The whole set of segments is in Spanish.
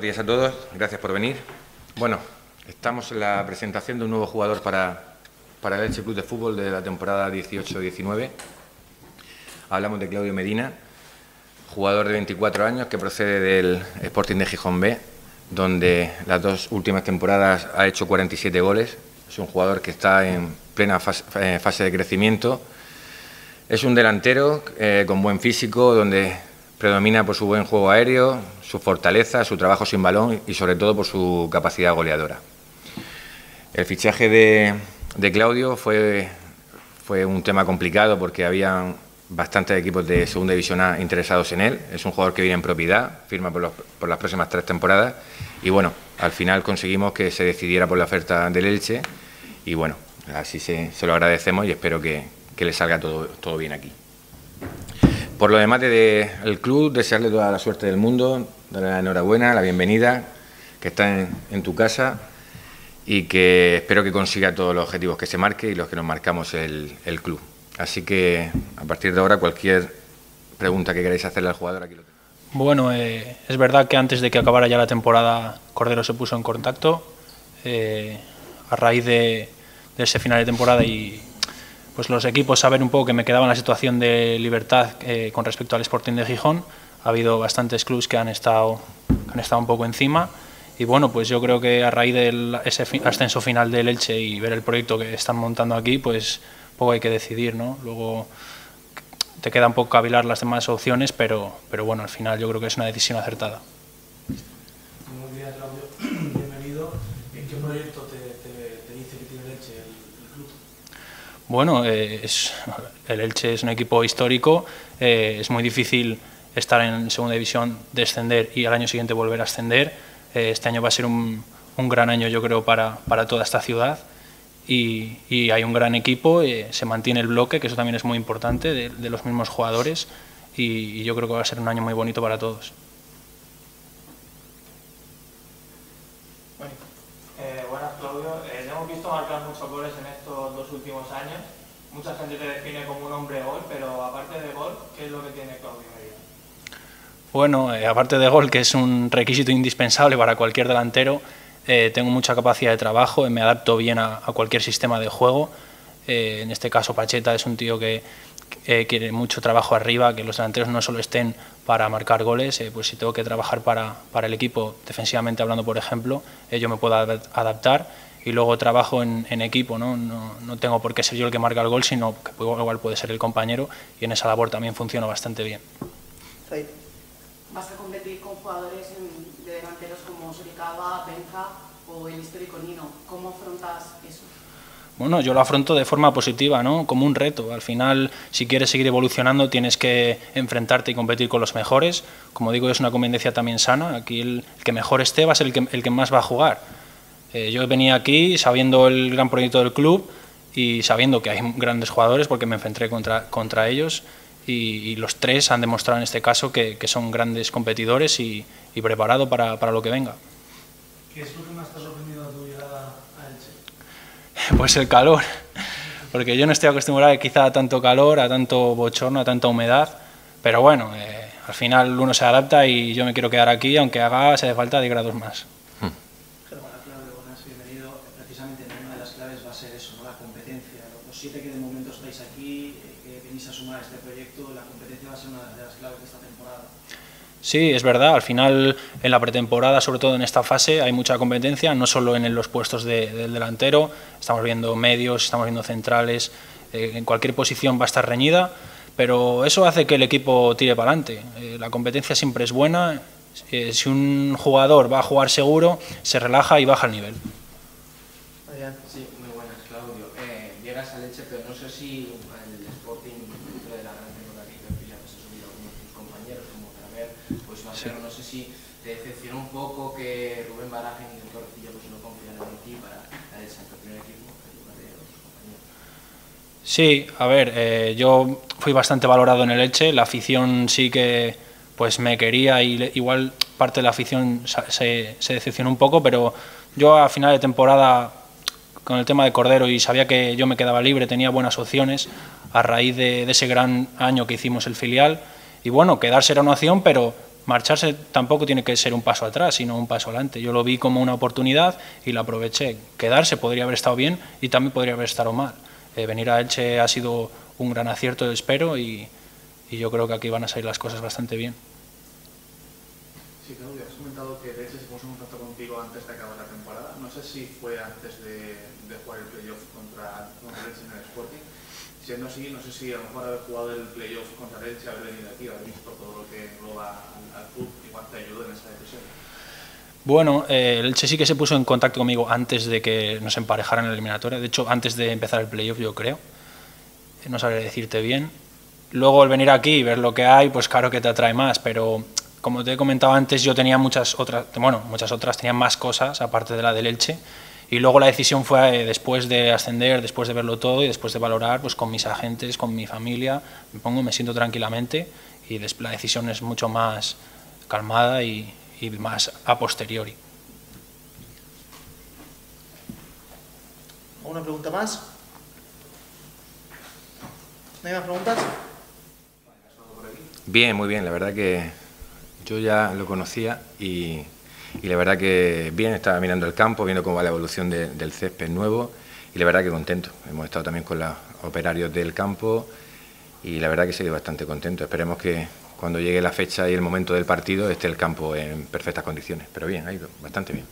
buenos días a todos, gracias por venir. Bueno, estamos en la presentación de un nuevo jugador para el Elche Club de Fútbol de la temporada 18-19. Hablamos de Claudio Medina, jugador de 24 años que procede del Sporting de Gijón B, donde las dos últimas temporadas ha hecho 47 goles. Es un jugador que está en plena fase de crecimiento. Es un delantero con buen físico, donde predomina por su buen juego aéreo, su fortaleza, su trabajo sin balón y sobre todo por su capacidad goleadora. El fichaje de Claudio fue un tema complicado porque había bastantes equipos de Segunda División A interesados en él. Es un jugador que viene en propiedad, firma por las próximas 3 temporadas y bueno, al final conseguimos que se decidiera por la oferta del Elche y bueno, así se lo agradecemos y espero que le salga todo bien aquí. Por lo demás del club, desearle toda la suerte del mundo, darle la enhorabuena, la bienvenida, que está en tu casa y que espero que consiga todos los objetivos que se marque y los que nos marcamos el club. Así que a partir de ahora cualquier pregunta que queráis hacerle al jugador aquí lo tenéis. Bueno, es verdad que antes de que acabara ya la temporada Cordero se puso en contacto a raíz de ese final de temporada y pues los equipos saben un poco que me quedaba en la situación de libertad con respecto al Sporting de Gijón. Ha habido bastantes clubes que han estado un poco encima y bueno, pues yo creo que a raíz de ese ascenso final del Elche y ver el proyecto que están montando aquí, pues poco hay que decidir, ¿no? Luego te queda un poco cavilar las demás opciones, pero bueno, al final yo creo que es una decisión acertada. Buenos días, Claudio. Bienvenido. ¿En qué proyecto te dice que tiene el Elche, el club? Bueno, el Elche es un equipo histórico, es muy difícil estar en Segunda División, descender y al año siguiente volver a ascender. Este año va a ser un gran año, yo creo, para toda esta ciudad y hay un gran equipo, se mantiene el bloque, que eso también es muy importante, de los mismos jugadores y yo creo que va a ser un año muy bonito para todos. Buenas, Claudio. Te hemos visto marcar muchos goles en estos 2 últimos años. Mucha gente te define como un hombre gol, pero aparte de gol, ¿qué es lo que tiene Claudio Medina? Bueno, aparte de gol, que es un requisito indispensable para cualquier delantero, tengo mucha capacidad de trabajo, me adapto bien a cualquier sistema de juego. En este caso, Pacheta es un tío que quiere mucho trabajo arriba, que los delanteros no solo estén para marcar goles, pues si tengo que trabajar para el equipo, defensivamente hablando, por ejemplo, yo me puedo adaptar y luego trabajo en equipo, ¿no? No tengo por qué ser yo el que marca el gol, sino que igual puede ser el compañero y en esa labor también funciona bastante bien. ¿Vas a competir con jugadores de delanteros como Suricaba, Benja o el histórico Nino? ¿Cómo afrontas eso? Bueno, yo lo afronto de forma positiva, ¿no? Como un reto. Al final, si quieres seguir evolucionando, tienes que enfrentarte y competir con los mejores. Como digo, es una competencia también sana. Aquí el que mejor esté va a ser el que más va a jugar. Yo venía aquí sabiendo el gran proyecto del club y sabiendo que hay grandes jugadores porque me enfrenté contra ellos y los 3 han demostrado en este caso que son grandes competidores y preparados para lo que venga. ¿Qué es lo que más te ha sorprendido de tu llegada a Elche? Pues el calor, porque yo no estoy acostumbrado quizá a tanto calor, a tanto bochorno, a tanta humedad, pero bueno, al final uno se adapta y yo me quiero quedar aquí, aunque si hace falta 10 grados más. Bienvenido. Precisamente una de las claves va a ser eso, ¿no? La competencia. Los 7 que de momento estáis aquí, que venís a sumar este proyecto, la competencia va a ser una de las claves de esta temporada. Sí, es verdad, al final en la pretemporada, sobre todo en esta fase, hay mucha competencia, no solo en los puestos del delantero, estamos viendo medios, estamos viendo centrales, en cualquier posición va a estar reñida, pero eso hace que el equipo tire para adelante. La competencia siempre es buena, si un jugador va a jugar seguro, se relaja y baja el nivel. Sí, muy buenas, Claudio. Llegas al Elche, pero no sé si el Sporting, dentro de la gran temporada que creo que ya se ha subido algunos de tus compañeros, como Traver, pues va a ser, no sé si te decepcionó un poco que Rubén Baraja y Doctor Torrecilla pues no confiaran en ti para dar el salto al primer equipo en lugar de otros compañeros. Sí, a ver, yo fui bastante valorado en el Elche, la afición sí que pues me quería y igual parte de la afición se decepcionó un poco, pero yo a final de temporada con el tema de Cordero y sabía que yo me quedaba libre, tenía buenas opciones a raíz de ese gran año que hicimos el filial y bueno, quedarse era una opción, pero marcharse tampoco tiene que ser un paso atrás, sino un paso adelante. Yo lo vi como una oportunidad y la aproveché. Quedarse podría haber estado bien y también podría haber estado mal. Venir a Elche ha sido un gran acierto, espero, y yo creo que aquí van a salir las cosas bastante bien. Sí, Claudio, has comentado que Elche se puso en contacto contigo antes de acabar la temporada. No sé si fue antes de jugar el playoff contra Elche en el Sporting. Siendo así, no sé si a lo mejor haber jugado el playoff contra Elche, haber venido aquí, haber visto todo lo que engloba al club, igual te ayudó en esa decisión. Bueno, el Elche sí que se puso en contacto conmigo antes de que nos emparejaran en la eliminatoria. De hecho, antes de empezar el playoff, yo creo. No sabré decirte bien. Luego, al venir aquí y ver lo que hay, pues claro que te atrae más, pero como te he comentado antes, yo tenía muchas otras, tenía más cosas aparte de la del Elche. Y luego la decisión fue después de ascender, después de verlo todo y después de valorar, pues con mis agentes, con mi familia, me siento tranquilamente y la decisión es mucho más calmada y más a posteriori. ¿Alguna pregunta más? ¿No hay más preguntas? Bien, muy bien. La verdad que yo ya lo conocía y la verdad que bien, estaba mirando el campo, viendo cómo va la evolución del césped nuevo y la verdad que contento. Hemos estado también con los operarios del campo y la verdad que he sido bastante contento. Esperemos que cuando llegue la fecha y el momento del partido esté el campo en perfectas condiciones. Pero bien, ha ido bastante bien.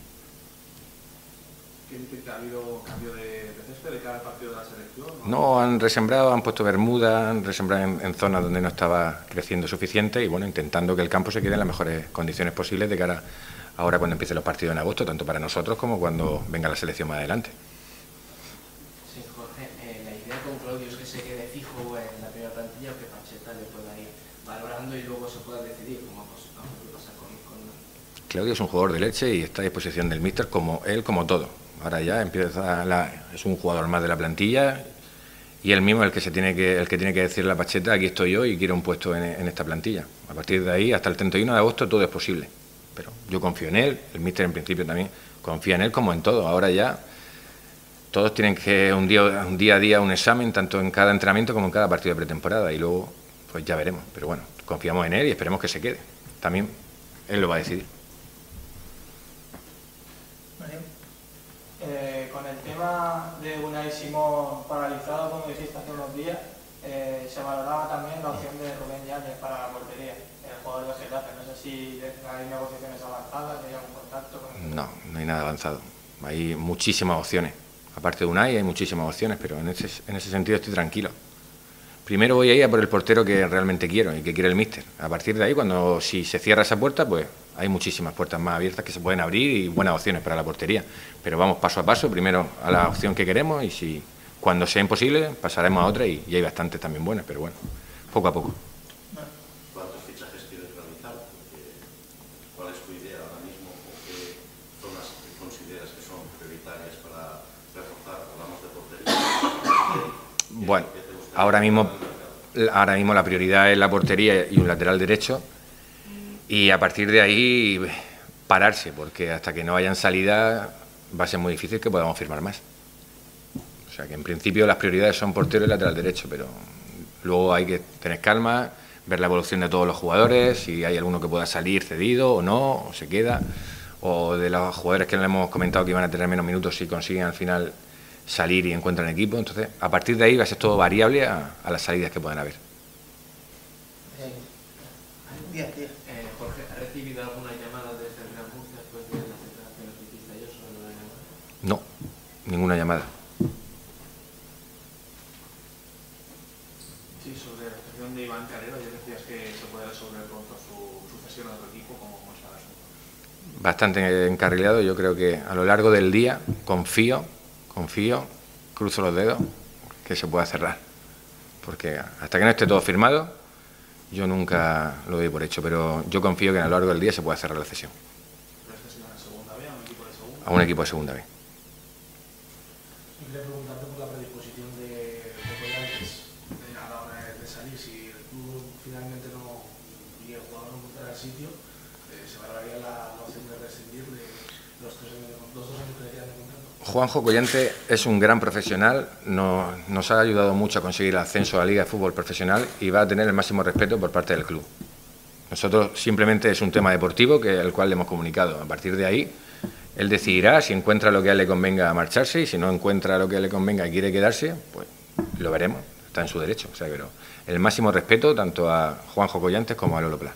¿Ha habido cambio de césped de cara al partido de la selección? No, han resembrado, han puesto bermuda, han resembrado en zonas donde no estaba creciendo suficiente y bueno, intentando que el campo se quede en las mejores condiciones posibles de cara ahora cuando empiecen los partidos en agosto, tanto para nosotros como cuando venga la selección más adelante. Sí, Jorge, la idea con Claudio es que se quede fijo en la primera plantilla o que Pacheta le pueda ir valorando y luego se pueda decidir cómo pasa con... Claudio es un jugador de Elche y está a disposición del míster como él, como todo. Ahora ya es un jugador más de la plantilla y él mismo el que tiene que decirle a Pacheta, aquí estoy yo y quiero un puesto en esta plantilla. A partir de ahí, hasta el 31 de agosto, todo es posible. Pero yo confío en él, el míster en principio también confía en él como en todo. Ahora ya todos tienen que un día a día un examen, tanto en cada entrenamiento como en cada partido de pretemporada y luego pues ya veremos. Pero bueno, confiamos en él y esperemos que se quede. También él lo va a decidir. Con el tema de Unai Simón paralizado, como dijiste hace unos días, se valoraba también la opción de Rubén Yáñez para la portería, el jugador de Getafe. No sé si hay negociaciones avanzadas, hay algún contacto con... No hay nada avanzado. Hay muchísimas opciones. Aparte de Unai hay muchísimas opciones, pero en ese sentido estoy tranquilo. Primero voy a ir a por el portero que realmente quiero y que quiere el míster. A partir de ahí, si se cierra esa puerta, pues hay muchísimas puertas más abiertas que se pueden abrir y buenas opciones para la portería. Pero vamos paso a paso, primero a la opción que queremos y cuando sea imposible pasaremos a otra y hay bastantes también buenas, pero bueno, poco a poco. ¿Cuántos fichajes quieres realizar? ¿Cuál es tu idea ahora mismo o qué zonas consideras que son prioritarias para reforzar? Hablamos de portería. Bueno, ahora mismo la prioridad es la portería y un lateral derecho y a partir de ahí pararse, porque hasta que no hayan salida va a ser muy difícil que podamos firmar más. O sea que en principio las prioridades son portero y lateral derecho, pero luego hay que tener calma, ver la evolución de todos los jugadores, si hay alguno que pueda salir cedido o no, o se queda, o de los jugadores que le hemos comentado que iban a tener menos minutos si consiguen al final salir y encuentran equipo. Entonces, a partir de ahí va a ser todo variable a las salidas que puedan haber. Jorge, ¿ha recibido alguna llamada desde el Real Murcia después de las declaraciones que hiciste ayer sobre lo de la llamada? No, ninguna llamada. Sí, sobre la situación de Iván Calero, ya decías que se puede resolver pronto su sucesión a otro equipo, ¿cómo está el asunto? Bastante encarrilado, yo creo que a lo largo del día confío, cruzo los dedos, que se pueda cerrar. Porque hasta que no esté todo firmado, yo nunca lo doy por hecho, pero yo confío que a lo largo del día se pueda cerrar la cesión. ¿Pero esta es la segunda vez a un equipo de segunda? A un equipo de segunda vez. Y quería preguntarte por la predisposición de Collantes a la hora de salir. Si el club finalmente no y el jugador no encontrará el sitio, se valoraría la opción de rescindir de los 2 años que le quedan de contrato. Juanjo Collante es un gran profesional, nos ha ayudado mucho a conseguir el ascenso a la Liga de Fútbol Profesional y va a tener el máximo respeto por parte del club. Nosotros simplemente es un tema deportivo al cual le hemos comunicado. A partir de ahí, él decidirá si encuentra lo que a él le convenga marcharse y si no encuentra lo que a él le convenga y quiere quedarse, pues lo veremos. Está en su derecho. O sea, pero el máximo respeto tanto a Juanjo Collantes como a Lolo Pla.